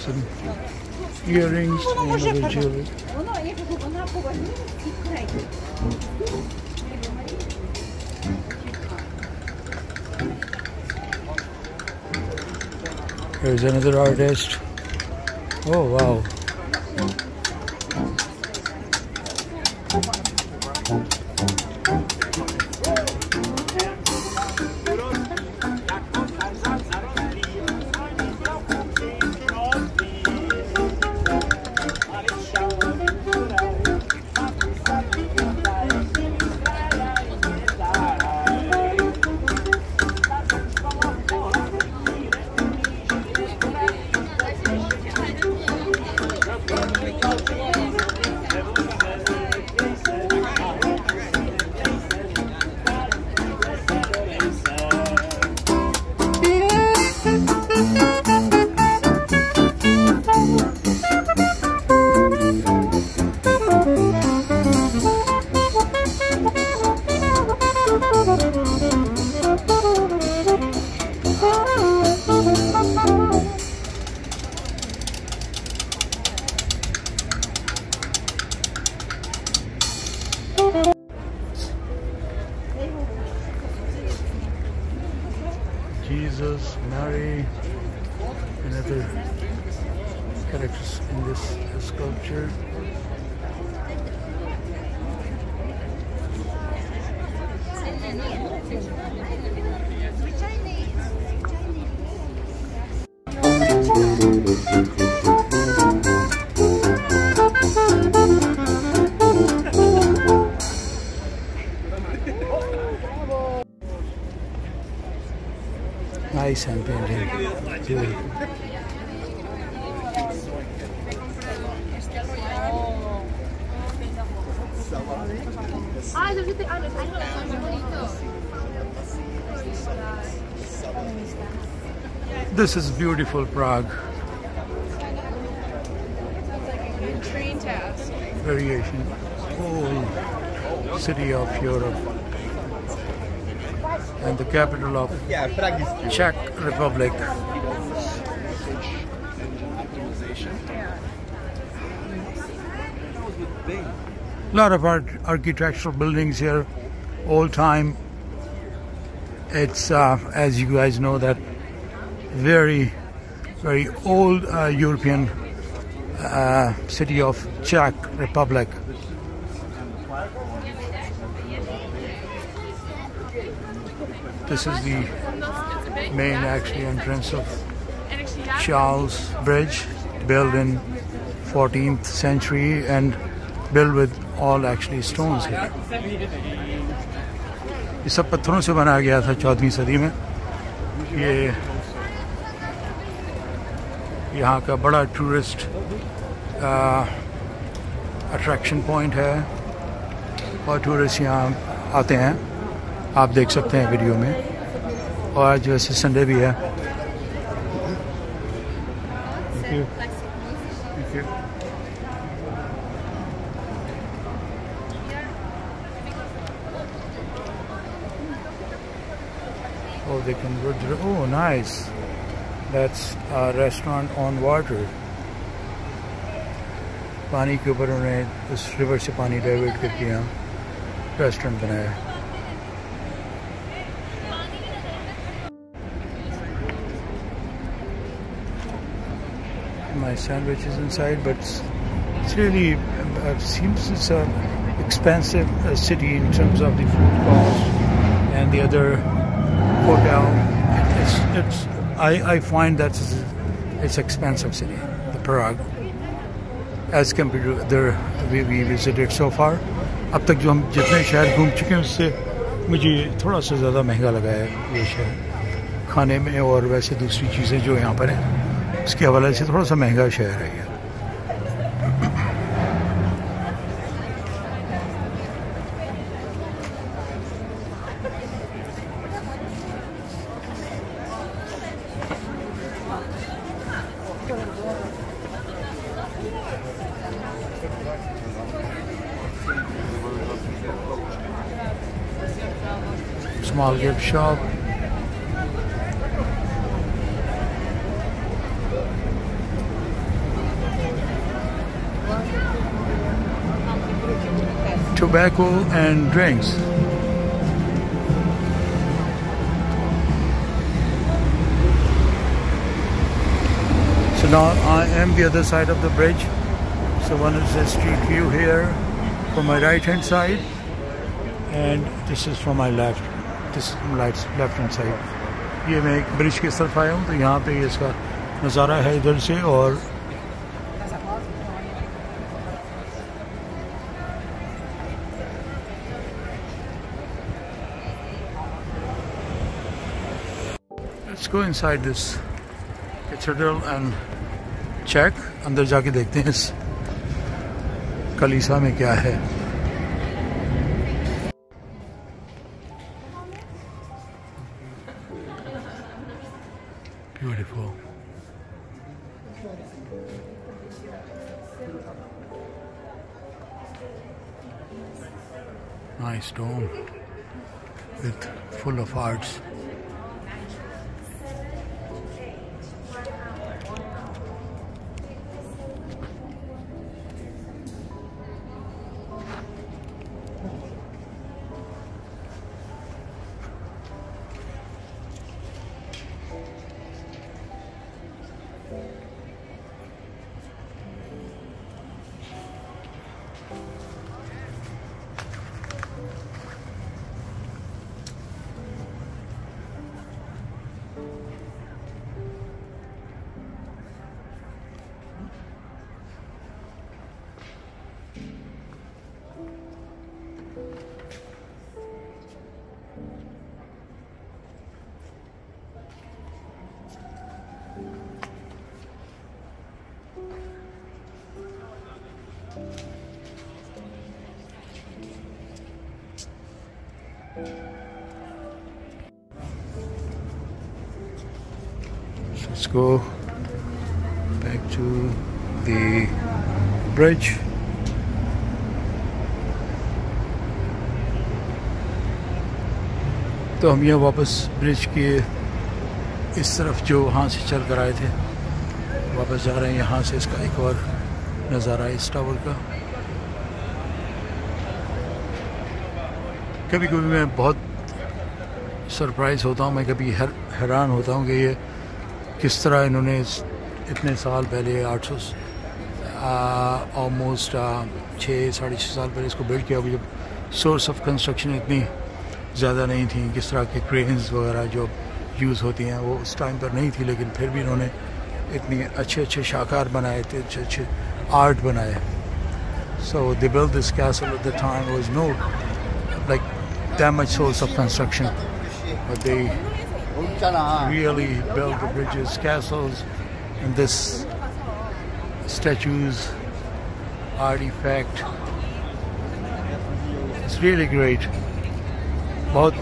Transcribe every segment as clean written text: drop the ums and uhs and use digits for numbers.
Some earrings and other jewelry. Here's another artist. Oh wow. Jesus, Mary, and other characters in this sculpture. Nice hand painting. This is beautiful Prague. Variation. Whole city of Europe. And the capital of Czech Republic. A lot of architectural buildings here, old time. It's as you guys know, that very old European city of Czech Republic. This is the main actually entrance of Charles Bridge, built in 14th century and built with all actually stones here. ये सब पत्थरों से बनाया गया था 14वीं सदी में. ये यहाँ का बड़ा टूरिस्ट अट्रैक्शन पॉइंट है और टूरिस्ट यहाँ आते हैं. आप देख सकते हैं वीडियो में. और आज वैसे संडे भी है. Thank you. Thank you. Oh, they can go. Oh, nice. That's a restaurant on water. पानी के ऊपर उन्होंने उस रिवर से पानी डाइवर्ट करके यहाँ रेस्टोरेंट बनाया. My sandwich is inside, but it's really seems it's a expensive city in terms of the food cost and the other hotel. I find that it's expensive city, the Prague, as compared to other we visited so far. अब तक जो हम जितने शहर घूम चुके हैं उससे मुझे थोड़ा सा ज़्यादा महंगा लगा है ये शहर खाने में और वैसे दूसरी चीज़ें जो यहाँ पर हैं उसके हवाले से थोड़ा सा महंगा शहर है ये. Small gift shop. tobacco and drinks. So now I am the other side of the bridge. So one is the street view here from my right hand side, and this is from my left. This is from left hand side. ये मैं एक bridge की तरफ आया हूँ, तो यहाँ पे इसका नज़ारा है इधर से. और let's go inside this cathedral and check. अंदर जाके देखते हैं इस कलीसा में क्या है. Beautiful. Nice dome with full of arts. Let's go back to the bridge. तो हम यहाँ वापस ब्रिज के इस तरफ जो वहाँ से चल कर आए थे वापस जा रहे हैं. यहाँ से इसका एक और नज़ारा है इस टावर का. कभी कभी मैं बहुत सरप्राइज़ होता हूँ, मैं कभी हैरान होता हूँ कि ये किस तरह इन्होंने इतने साल पहले 800 ऑलमोस्ट 6-6.5 साल पहले इसको बिल्ड किया. जब सोर्स ऑफ कंस्ट्रक्शन इतनी ज़्यादा नहीं थी, किस तरह के क्रेन्स वगैरह जो यूज़ होती हैं वो उस टाइम पर नहीं थी, लेकिन फिर भी इन्होंने इतने अच्छे शाकार बनाए थे, अच्छे आर्ट बनाए. So they build this castle at the time was no like that much source of construction, but they really built the bridges, castles, and this statues, artifact. It's really great. बहुत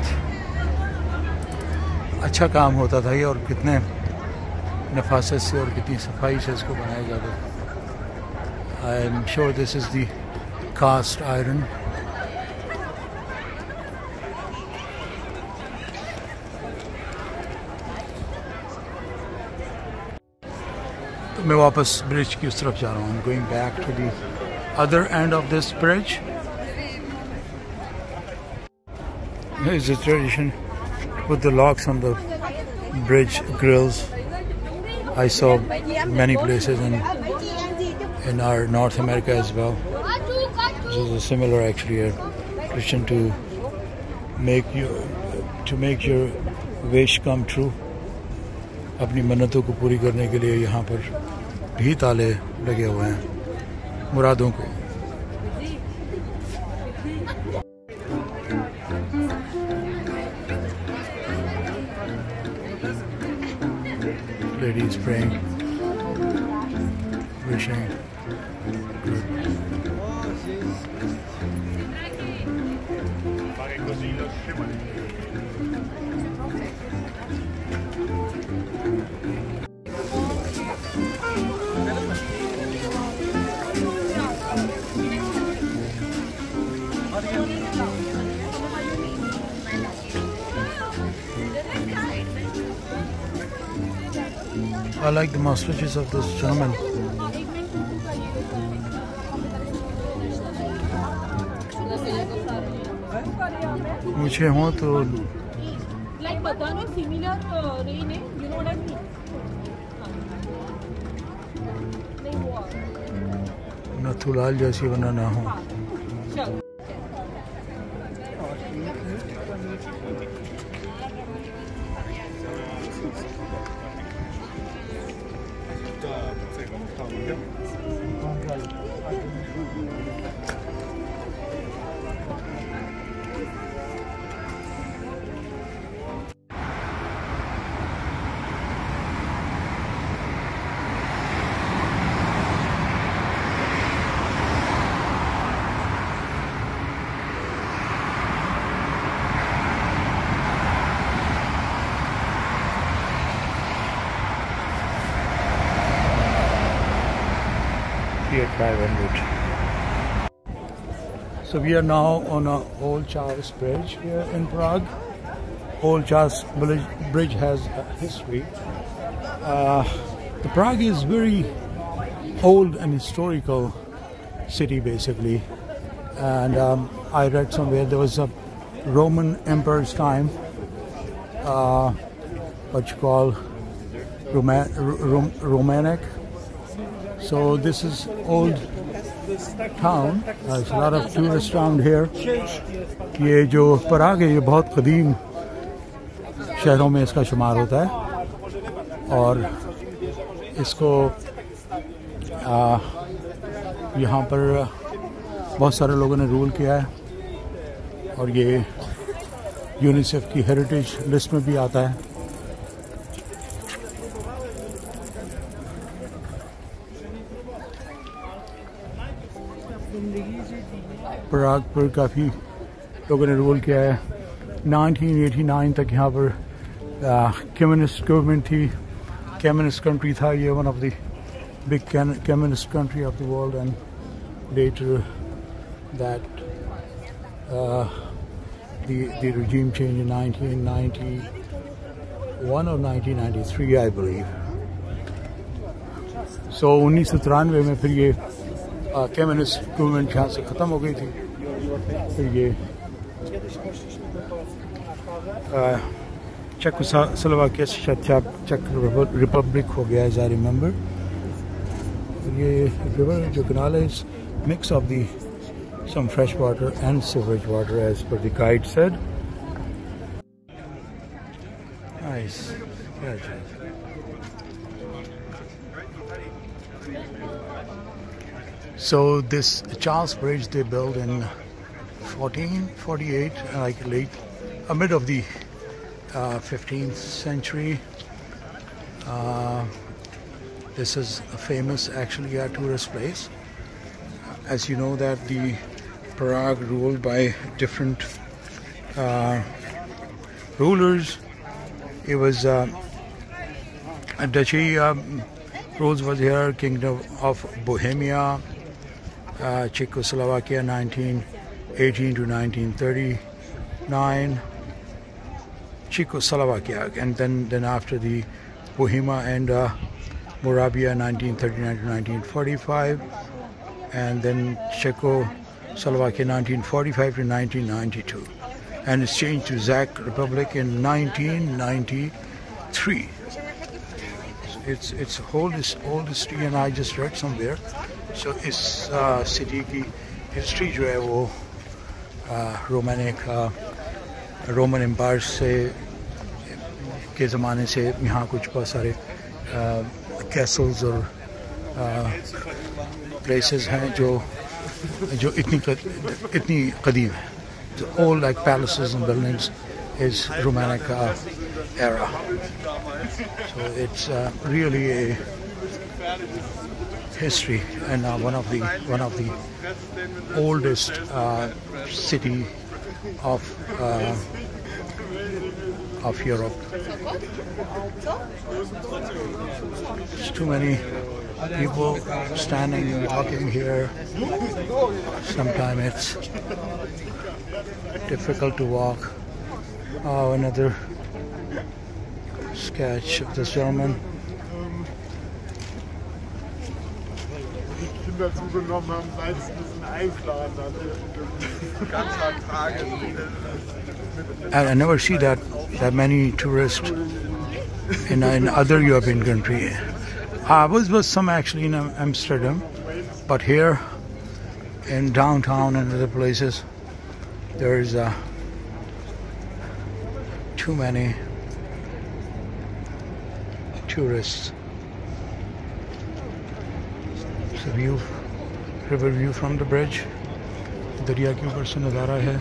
अच्छा काम होता था ये, और कितने नफासत से और कितनी सफाई से इसको बनाया जाता था. I am sure this is the cast iron. मैं वापस ब्रिज की उस तरफ जा रहा हूँ. I'm going back to the other end of this bridge. There is a tradition with the locks on the bridge grills. I saw many places in our North America as well. This is a similar actually a tradition to make your wish come true. अपनी मन्नतों को पूरी करने के लिए यहाँ पर भी ताले लगे हुए हैं मुरादों को. Ladies praying, wishing good. I like the mustaches of this gentleman. मुझे हो तो नथुलाल जैसी वरना ना हो। Fiat 500. So we are now on a Old Charles Bridge here in Prague. Old Charles Bridge has a history. The Prague is very old and historical city basically, and I read somewhere there was a Roman emperor's time, what you call Romanic. So this is old town. There's a lot of tourists around here. ये जो पराग है ये बहुत कदीम शहरों में इसका शुमार होता है और इसको यहाँ पर बहुत सारे लोगों ने रूल किया है और ये यूनिसेफ की हेरिटेज लिस्ट में भी आता है। पराग पर काफ़ी लोगों ने रूल किया है। 1989 तक यहाँ पर कम्युनिस्ट गवर्नमेंट थी, कम्युनिस्ट कंट्री था ये, one of the big communist country of the world, and later that the regime changed in 1991 or 1993 I believe. So 1993 में फिर ये कम्युनिस्ट गवर्नमेंट यहाँ से ख़त्म हो गई थी, फिर ये चेकोस्लोवाकिया से चेक रिपब्लिक हो गया एज आई रिमेंबर। ये रिवर जो कनाल है इस mix of the some fresh water and sewage water as per the guide said. Nice. So this Charles Bridge they built in 1448, like mid of the 15th century. This is famous actually a tourist place. As you know that the Prague ruled by different rulers. It was a duchy rules was here, Kingdom of Bohemia, Czechoslovakia 1918 to 1939, Czechoslovakia, and then after the Bohemia and Moravia 1939 to 1945, and then Czechoslovakia 1945 to 1992, and it's changed to Czech Republic in 1993. It's old history, and I just read somewhere. So इस city की history जो है वो Roman Empire से के ज़माने से यहाँ कुछ बहुत सारे castles और places हैं जो इतनी कदीम है. All like palaces and buildings is Romanic era. So it's really a history, and one of the oldest city of Europe. There's too many people standing and walking here. Sometimes it's difficult to walk. Oh, another sketch of this gentleman. dazu genommen haben, seit es ein bisschen einplanen hat. Ganz hart tragen. I never see that many tourists in other European countries. Was some actually in Amsterdam, but here in downtown and other places, there is too many tourists. It's a view, river view from the bridge. दरिया के ऊपर से नज़ारा है.